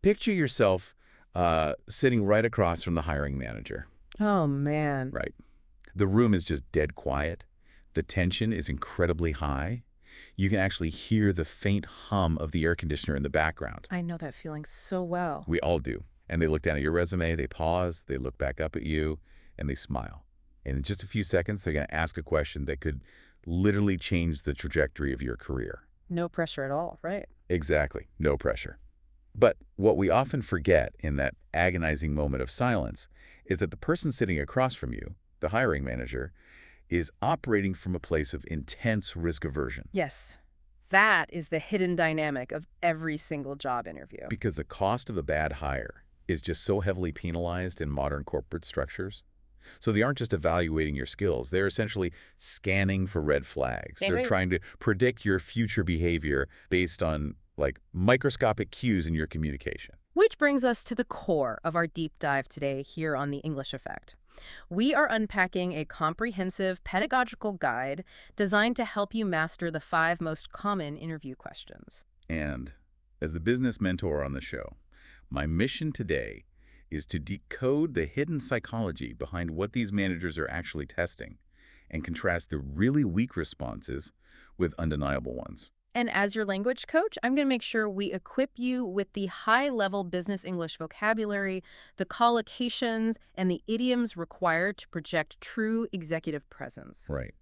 Picture yourself sitting right across from the hiring manager. Oh, man. Right. The room is just dead quiet. The tension is incredibly high. You can actually hear the faint hum of the air conditioner in the background. I know that feeling so well. We all do. And they look down at your resume, they pause, they look back up at you, and they smile. And in just a few seconds, they're going to ask a question that could literally change the trajectory of your career. No pressure at all, right? Exactly. No pressure. But what we often forget in that agonizing moment of silence is that the person sitting across from you, the hiring manager, is operating from a place of intense risk aversion. Yes. That is the hidden dynamic of every single job interview. Because the cost of a bad hire is just so heavily penalized in modern corporate structures. So they aren't just evaluating your skills, they're essentially scanning for red flags. They're trying to predict your future behavior based on, like, microscopic cues in your communication. Which brings us to the core of our deep dive today here on The English Effect. We are unpacking a comprehensive pedagogical guide designed to help you master the 5 most common interview questions. And as the business mentor on the show, my mission today is to decode the hidden psychology behind what these managers are actually testing and contrast the really weak responses with undeniable ones. And as your language coach, I'm going to make sure we equip you with the high-level business English vocabulary, the collocations, and the idioms required to project true executive presence. Right.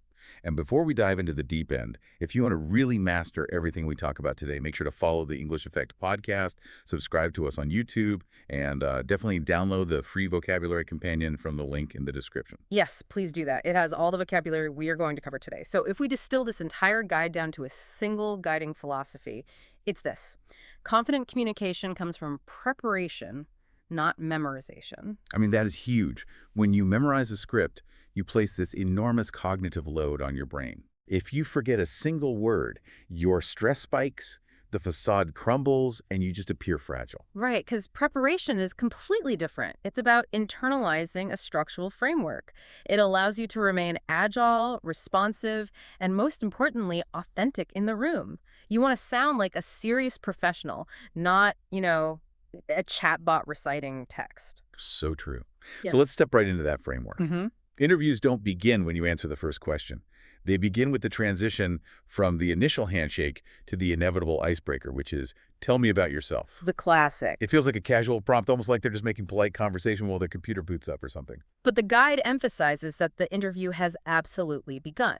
And before we dive into the deep end, if you want to really master everything we talk about today, make sure to follow the English Effect podcast, subscribe to us on YouTube, and definitely download the free vocabulary companion from the link in the description. Yes, please do that. It has all the vocabulary we are going to cover today. So if we distill this entire guide down to a single guiding philosophy, it's this. Confident communication comes from preparation, not memorization. I mean, that is huge. When you memorize a script, you place this enormous cognitive load on your brain. If you forget a single word, your stress spikes, the facade crumbles, and you just appear fragile. Right, because preparation is completely different. It's about internalizing a structural framework. It allows you to remain agile, responsive, and most importantly, authentic in the room. You want to sound like a serious professional, not, a chatbot reciting text. So true. Yeah. So let's step right into that framework. Mm-hmm. Interviews don't begin when you answer the first question. They begin with the transition from the initial handshake to the inevitable icebreaker, which is, tell me about yourself. The classic. It feels like a casual prompt, almost like they're just making polite conversation while their computer boots up or something. But the guide emphasizes that the interview has absolutely begun.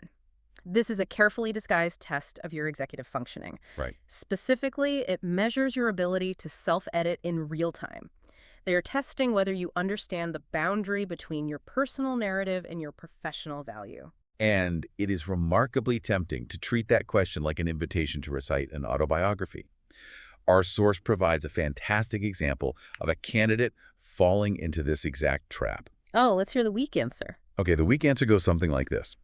This is a carefully disguised test of your executive functioning. Right. Specifically, it measures your ability to self-edit in real time. They are testing whether you understand the boundary between your personal narrative and your professional value. And it is remarkably tempting to treat that question like an invitation to recite an autobiography. Our source provides a fantastic example of a candidate falling into this exact trap. Oh, let's hear the weak answer. Okay, the weak answer goes something like this.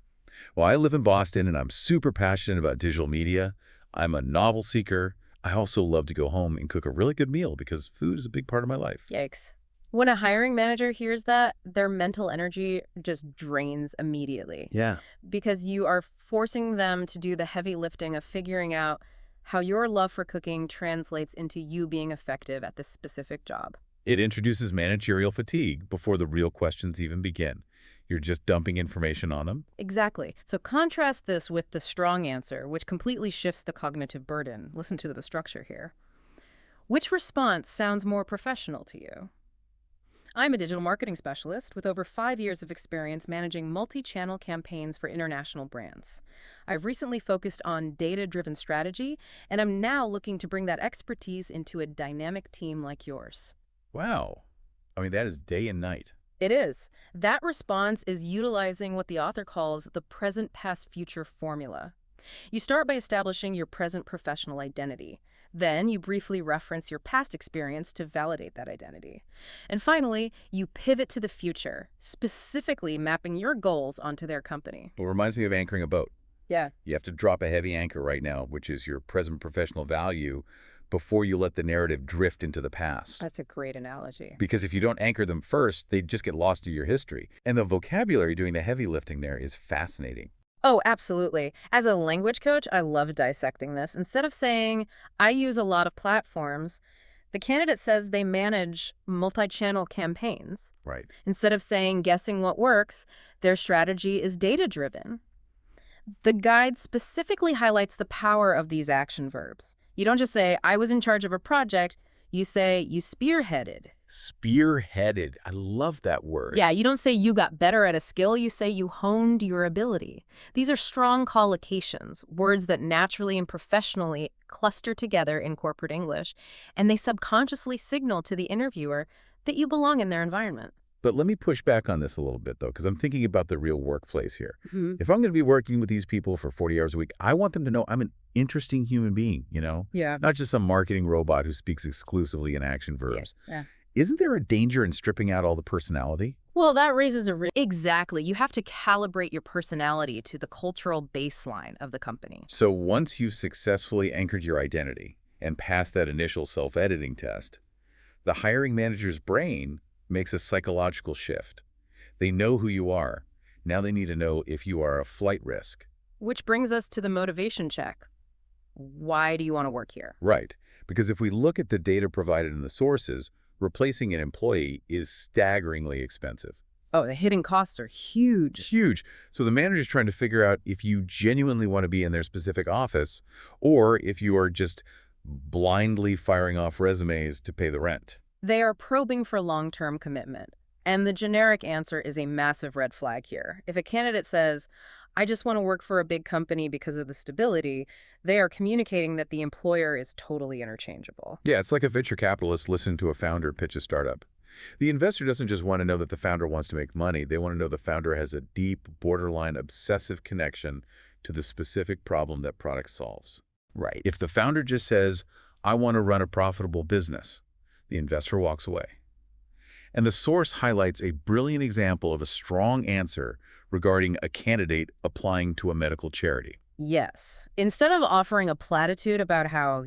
Well, I live in Boston and I'm super passionate about digital media. I'm a novel seeker. I also love to go home and cook a really good meal because food is a big part of my life. Yikes. When a hiring manager hears that, their mental energy just drains immediately. Yeah. Because you are forcing them to do the heavy lifting of figuring out how your love for cooking translates into you being effective at this specific job. It introduces managerial fatigue before the real questions even begin. You're just dumping information on them. Exactly. So contrast this with the strong answer, which completely shifts the cognitive burden. Listen to the structure here. Which response sounds more professional to you? I'm a digital marketing specialist with over 5 years of experience managing multi-channel campaigns for international brands. I've recently focused on data-driven strategy, and I'm now looking to bring that expertise into a dynamic team like yours. Wow. I mean, that is day and night. It is. That response is utilizing what the author calls the present, past, future formula. You start by establishing your present professional identity. Then you briefly reference your past experience to validate that identity. And finally, you pivot to the future, specifically mapping your goals onto their company. It reminds me of anchoring a boat. Yeah. You have to drop a heavy anchor right now, which is your present professional value, before you let the narrative drift into the past. That's a great analogy. Because if you don't anchor them first, they just get lost to your history. And the vocabulary doing the heavy lifting there is fascinating. Oh, absolutely. As a language coach, I love dissecting this. Instead of saying, I use a lot of platforms, The candidate says they manage multi-channel campaigns. Right. Instead of saying guessing what works, their strategy is data-driven. The guide specifically highlights the power of these action verbs. You don't just say, I was in charge of a project. You say, you spearheaded. Spearheaded. I love that word. Yeah, you don't say you got better at a skill. You say you honed your ability. These are strong collocations, words that naturally and professionally cluster together in corporate English, and they subconsciously signal to the interviewer that you belong in their environment. But let me push back on this a little bit, though, because I'm thinking about the real workplace here. Mm-hmm. If I'm going to be working with these people for 40 hours a week, I want them to know I'm an interesting human being, Yeah. Not just some marketing robot who speaks exclusively in action verbs. Yeah. Isn't there a danger in stripping out all the personality? Well, that raises Exactly. You have to calibrate your personality to the cultural baseline of the company. So once you've successfully anchored your identity and passed that initial self-editing test, the hiring manager's brain makes a psychological shift. They know who you are. Now they need to know if you are a flight risk. Which brings us to the motivation check. Why do you want to work here? Right. Because if we look at the data provided in the sources, replacing an employee is staggeringly expensive. Oh, the hidden costs are huge. Huge. So the manager's trying to figure out if you genuinely want to be in their specific office or if you are just blindly firing off resumes to pay the rent. They are probing for long-term commitment. And the generic answer is a massive red flag here. If a candidate says, I just want to work for a big company because of the stability, they are communicating that the employer is totally interchangeable. Yeah, it's like a venture capitalist listening to a founder pitch a startup. The investor doesn't just want to know that the founder wants to make money. They want to know the founder has a deep, borderline obsessive connection to the specific problem that product solves. Right. If the founder just says, I want to run a profitable business, the investor walks away. And the source highlights a brilliant example of a strong answer regarding a candidate applying to a medical charity. Yes. Instead of offering a platitude about how,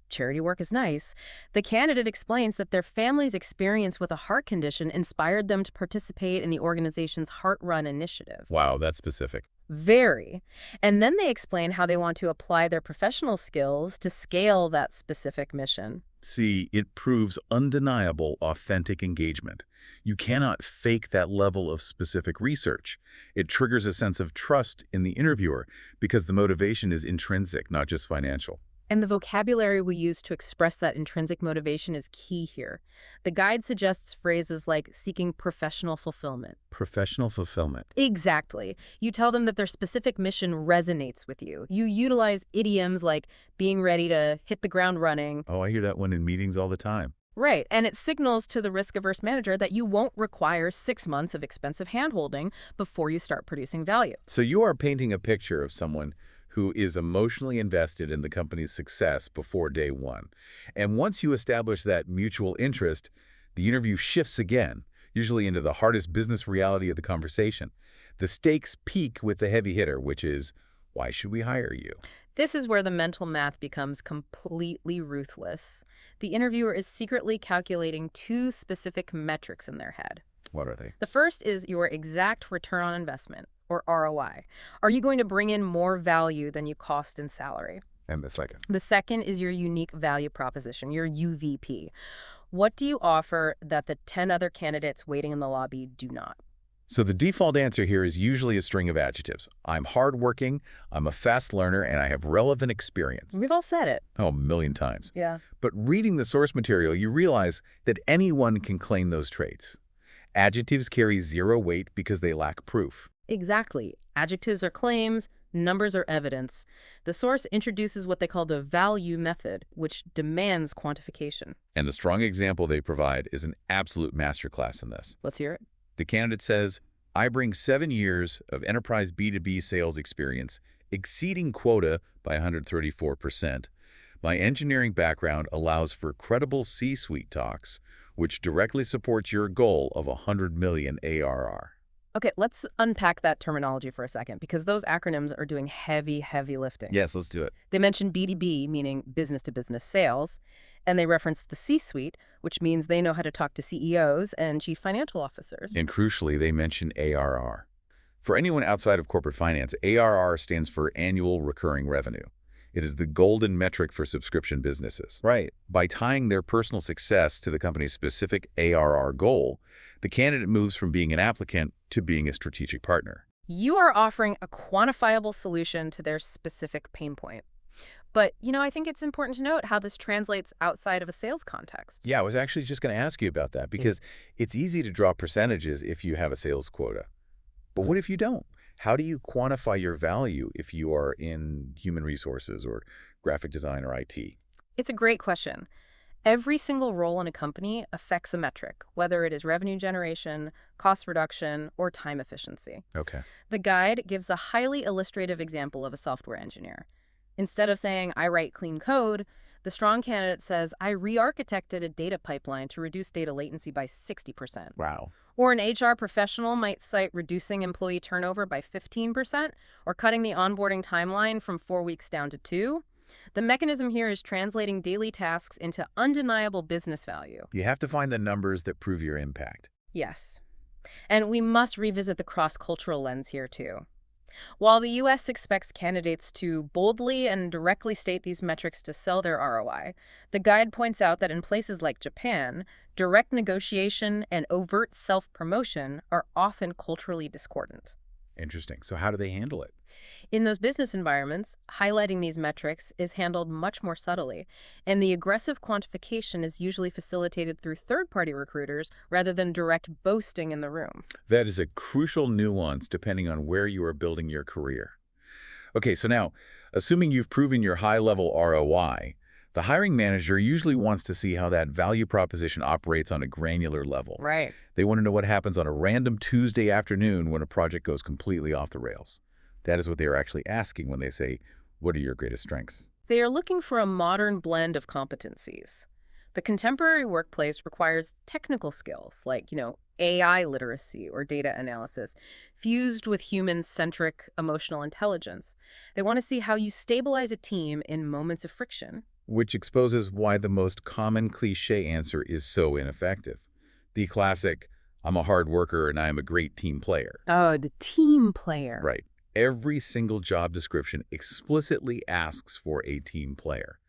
charity work is nice, the candidate explains that their family's experience with a heart condition inspired them to participate in the organization's Heart Run initiative. Wow, that's specific. Very. And then they explain how they want to apply their professional skills to scale that specific mission. See, it proves undeniable, authentic engagement. You cannot fake that level of specific research. It triggers a sense of trust in the interviewer because the motivation is intrinsic, not just financial. And the vocabulary we use to express that intrinsic motivation is key here. The guide suggests phrases like seeking professional fulfillment. Professional fulfillment. Exactly. You tell them that their specific mission resonates with you. You utilize idioms like being ready to hit the ground running. Oh, I hear that one in meetings all the time. Right, and it signals to the risk-averse manager that you won't require 6 months of expensive hand-holding before you start producing value. So you are painting a picture of someone who is emotionally invested in the company's success before day one. And once you establish that mutual interest, the interview shifts again, usually into the hardest business reality of the conversation. The stakes peak with the heavy hitter, which is, why should we hire you? This is where the mental math becomes completely ruthless. The interviewer is secretly calculating 2 specific metrics in their head. What are they? The first is your exact return on investment, or ROI. Are you going to bring in more value than you cost in salary? And the second? The second is your unique value proposition, your UVP. What do you offer that the 10 other candidates waiting in the lobby do not? So the default answer here is usually a string of adjectives. I'm hardworking, I'm a fast learner, and I have relevant experience. We've all said it. Oh, a million times. Yeah. But reading the source material, you realize that anyone can claim those traits. Adjectives carry 0 weight because they lack proof. Exactly. Adjectives are claims, numbers are evidence. The source introduces what they call the value method, which demands quantification. And the strong example they provide is an absolute masterclass in this. Let's hear it. The candidate says, I bring 7 years of enterprise B2B sales experience, exceeding quota by 134%. My engineering background allows for credible C-suite talks, which directly supports your goal of 100 million ARR. Okay, let's unpack that terminology for a second, because those acronyms are doing heavy, heavy lifting. Yes, let's do it. They mention B2B, meaning business-to-business sales, and they reference the C-suite, which means they know how to talk to CEOs and chief financial officers. And crucially, they mention ARR. For anyone outside of corporate finance, ARR stands for annual recurring revenue. It is the golden metric for subscription businesses. Right. By tying their personal success to the company's specific ARR goal, the candidate moves from being an applicant to being a strategic partner. You are offering a quantifiable solution to their specific pain point. But, I think it's important to note how this translates outside of a sales context. Yeah, I was actually just going to ask you about that because it's easy to draw percentages if you have a sales quota. But what if you don't? How do you quantify your value if you are in human resources or graphic design or IT? It's a great question. Every single role in a company affects a metric, whether it is revenue generation, cost reduction, or time efficiency. Okay. The guide gives a highly illustrative example of a software engineer. Instead of saying, I write clean code, the strong candidate says, I re-architected a data pipeline to reduce data latency by 60%. Wow. Or an HR professional might cite reducing employee turnover by 15% or cutting the onboarding timeline from 4 weeks down to 2. The mechanism here is translating daily tasks into undeniable business value. You have to find the numbers that prove your impact. Yes. And we must revisit the cross-cultural lens here, too. While the U.S. expects candidates to boldly and directly state these metrics to sell their ROI, the guide points out that in places like Japan, direct negotiation and overt self-promotion are often culturally discordant. Interesting. So how do they handle it? In those business environments, highlighting these metrics is handled much more subtly, and the aggressive quantification is usually facilitated through third-party recruiters rather than direct boasting in the room. That is a crucial nuance depending on where you are building your career. Okay, so now, assuming you've proven your high-level ROI, the hiring manager usually wants to see how that value proposition operates on a granular level. Right. They want to know what happens on a random Tuesday afternoon when a project goes completely off the rails. That is what they are actually asking when they say, what are your greatest strengths? They are looking for a modern blend of competencies. The contemporary workplace requires technical skills like, AI literacy or data analysis, fused with human-centric emotional intelligence. They want to see how you stabilize a team in moments of friction. Which exposes why the most common cliché answer is so ineffective. The classic, I'm a hard worker and I am a great team player. Oh, the team player. Right. Every single job description explicitly asks for a team player.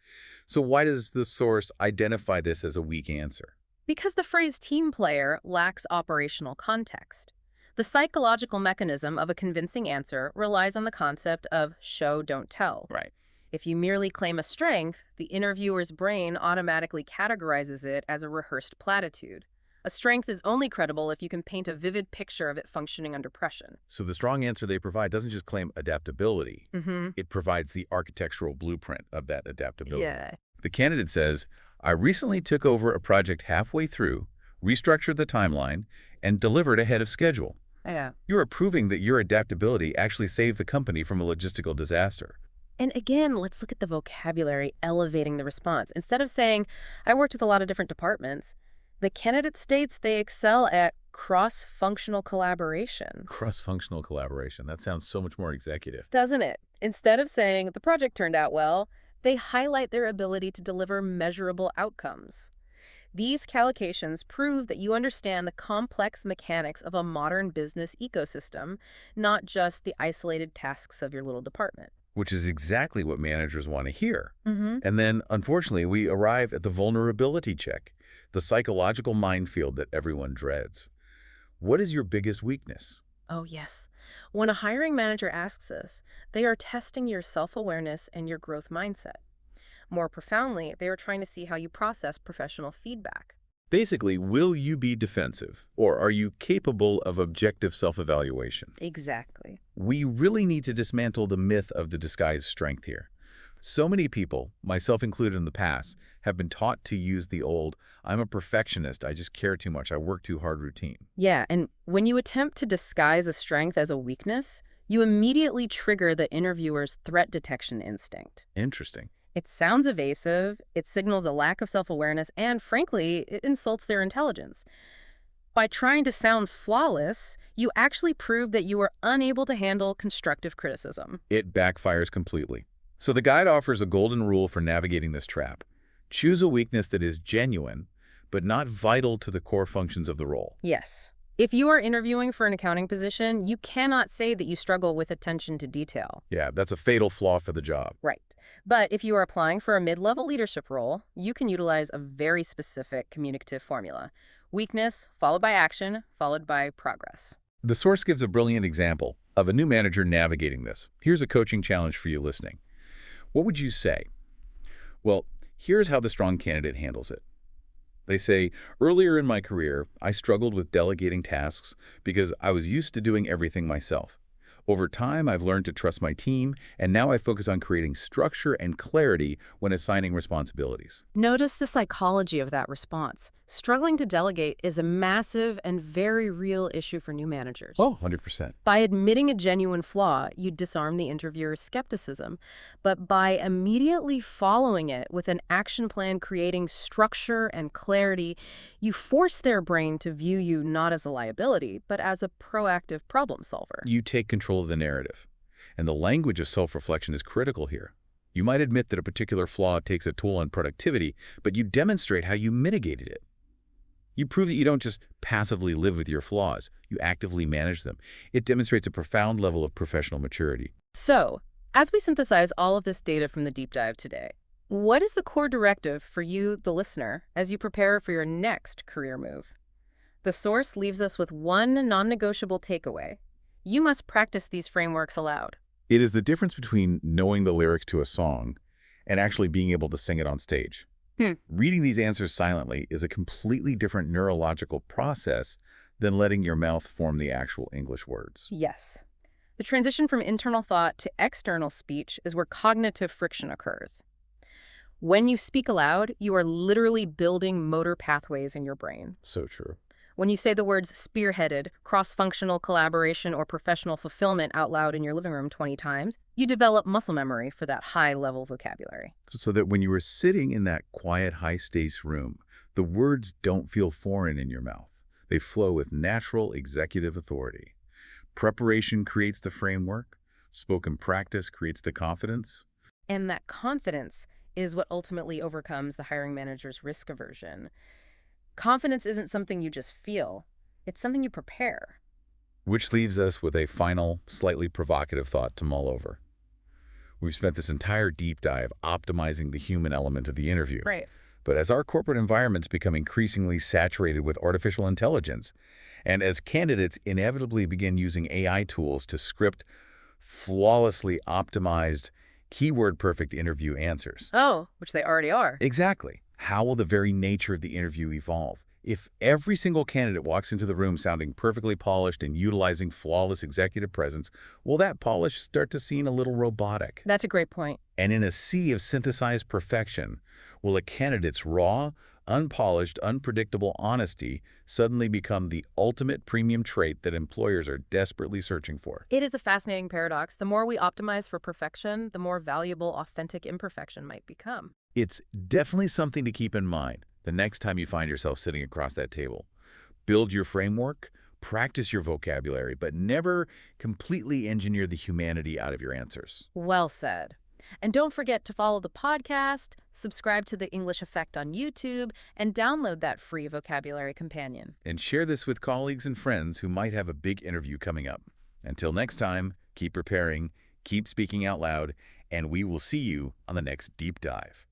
So why does the source identify this as a weak answer? Because the phrase team player lacks operational context. The psychological mechanism of a convincing answer relies on the concept of show, don't tell. Right. If you merely claim a strength, the interviewer's brain automatically categorizes it as a rehearsed platitude. A strength is only credible if you can paint a vivid picture of it functioning under pressure. So the strong answer they provide doesn't just claim adaptability. It provides the architectural blueprint of that adaptability. Yeah. The candidate says, I recently took over a project halfway through, restructured the timeline, and delivered ahead of schedule. Yeah. You are proving that your adaptability actually saved the company from a logistical disaster. And again, let's look at the vocabulary elevating the response. Instead of saying, I worked with a lot of different departments, the candidate states they excel at cross-functional collaboration. Cross-functional collaboration. That sounds so much more executive. Doesn't it? Instead of saying the project turned out well, they highlight their ability to deliver measurable outcomes. These calculations prove that you understand the complex mechanics of a modern business ecosystem, not just the isolated tasks of your little department. Which is exactly what managers want to hear. Mm-hmm. And then, unfortunately, we arrive at the vulnerability check, the psychological minefield that everyone dreads. What is your biggest weakness? Oh, yes. When a hiring manager asks us, they are testing your self-awareness and your growth mindset. More profoundly, they are trying to see how you process professional feedback. Basically, will you be defensive, or are you capable of objective self-evaluation? Exactly. We really need to dismantle the myth of the disguised strength here. So many people, myself included in the past, have been taught to use the old, I'm a perfectionist, I just care too much, I work too hard routine. Yeah, and when you attempt to disguise a strength as a weakness, you immediately trigger the interviewer's threat detection instinct. Interesting. It sounds evasive, it signals a lack of self-awareness, and frankly, it insults their intelligence. By trying to sound flawless, you actually prove that you are unable to handle constructive criticism. It backfires completely. So the guide offers a golden rule for navigating this trap. Choose a weakness that is genuine, but not vital to the core functions of the role. Yes. If you are interviewing for an accounting position, you cannot say that you struggle with attention to detail. Yeah, that's a fatal flaw for the job. Right. But if you are applying for a mid-level leadership role, you can utilize a very specific communicative formula. Weakness, followed by action, followed by progress. The source gives a brilliant example of a new manager navigating this. Here's a coaching challenge for you listening. What would you say? Well, here's how the strong candidate handles it. They say, earlier in my career, I struggled with delegating tasks because I was used to doing everything myself. Over time, I've learned to trust my team, and now I focus on creating structure and clarity when assigning responsibilities. Notice the psychology of that response. Struggling to delegate is a massive and very real issue for new managers. Oh, 100%. By admitting a genuine flaw, you disarm the interviewer's skepticism. But by immediately following it with an action plan creating structure and clarity, you force their brain to view you not as a liability, but as a proactive problem solver. You take control of the narrative. And the language of self-reflection is critical here. You might admit that a particular flaw takes a toll on productivity, but you demonstrate how you mitigated it. You prove that you don't just passively live with your flaws, you actively manage them. It demonstrates a profound level of professional maturity. So, as we synthesize all of this data from the deep dive today, what is the core directive for you, the listener, as you prepare for your next career move? The source leaves us with one non-negotiable takeaway. You must practice these frameworks aloud. It is the difference between knowing the lyrics to a song and actually being able to sing it on stage. Reading these answers silently is a completely different neurological process than letting your mouth form the actual English words. Yes. The transition from internal thought to external speech is where cognitive friction occurs. When you speak aloud, you are literally building motor pathways in your brain. So true. When you say the words spearheaded, cross-functional collaboration, or professional fulfillment out loud in your living room 20 times, you develop muscle memory for that high-level vocabulary. So that when you are sitting in that quiet, high-stakes room, the words don't feel foreign in your mouth. They flow with natural executive authority. Preparation creates the framework. Spoken practice creates the confidence. And that confidence is what ultimately overcomes the hiring manager's risk aversion. Confidence isn't something you just feel. It's something you prepare. Which leaves us with a final, slightly provocative thought to mull over. We've spent this entire deep dive optimizing the human element of the interview. Right. But as our corporate environments become increasingly saturated with artificial intelligence, and as candidates inevitably begin using AI tools to script flawlessly optimized, keyword-perfect interview answers. Oh, which they already are. Exactly. How will the very nature of the interview evolve? If every single candidate walks into the room sounding perfectly polished and utilizing flawless executive presence, will that polish start to seem a little robotic? That's a great point. And in a sea of synthesized perfection, will a candidate's raw, unpolished, unpredictable honesty suddenly become the ultimate premium trait that employers are desperately searching for? It is a fascinating paradox. The more we optimize for perfection, the more valuable authentic imperfection might become. It's definitely something to keep in mind the next time you find yourself sitting across that table. Build your framework, practice your vocabulary, but never completely engineer the humanity out of your answers. Well said. And don't forget to follow the podcast, subscribe to The English Effect on YouTube, and download that free vocabulary companion. And share this with colleagues and friends who might have a big interview coming up. Until next time, keep preparing, keep speaking out loud, and we will see you on the next deep dive.